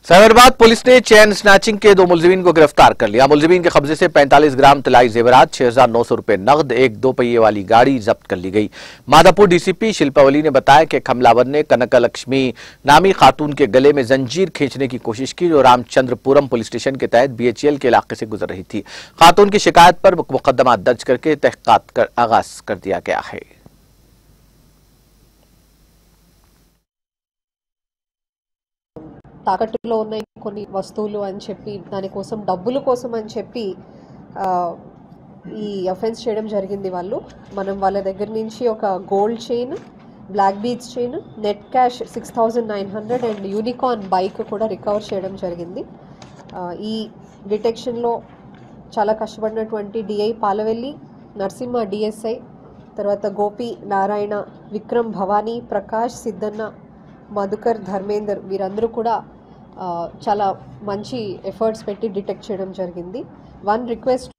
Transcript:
Cyberabad police ने chain snatching के 2 मुलजिमीन को गिरफ्तार कर लिया। मुलजिमीन के कब्जे से 45 ग्राम तलाई जेवरात, 6,900 रुपए नकद, एक 2 पहिए वाली गाड़ी जब्त कर ली गई। माधापुर डीसीपी शिल्पावली ने बताया कि हमलावर ने कनक लक्ष्मी नामी खातून के गले में जंजीर खींचने की कोशिश की, जो रामचंद्रपुरम पुलिस स्टेशन के तहत BHL के इलाके से गुजर रही थी। खातून की शिकायत पर मुकदमा दर्ज करके तहकीकात का आगाज कर दिया गया है। తాకట్టులో ఉన్న కొన్ని వస్తువులు అని చెప్పి దానికోసం డబ్బుల కోసం అని చెప్పి ఈ అఫెన్స్ చేయడం జరిగింది। మనం వాళ్ళ దగ్గర నుంచి ఒక gold chain, black beads chain, net cash 6,900 and unicorn bike కూడా రికవర్ చేయడం జరిగింది। ఈ డిటెక్షన్లో చాలా కష్టపడినటువంటి DI పాలవెల్లి, నరసింహ DSI, తర్వాత గోపి, నారాయణ, విక్రమ్, భవానీ, ప్రకాష్, సిద్ధన్న, మధుకర్, ధర్మేందర్ వీరందరూ కూడా చాలా మంచి ఎఫర్ట్స్ పెట్టి డిటెక్ట్ చేయడం జరిగింది। One request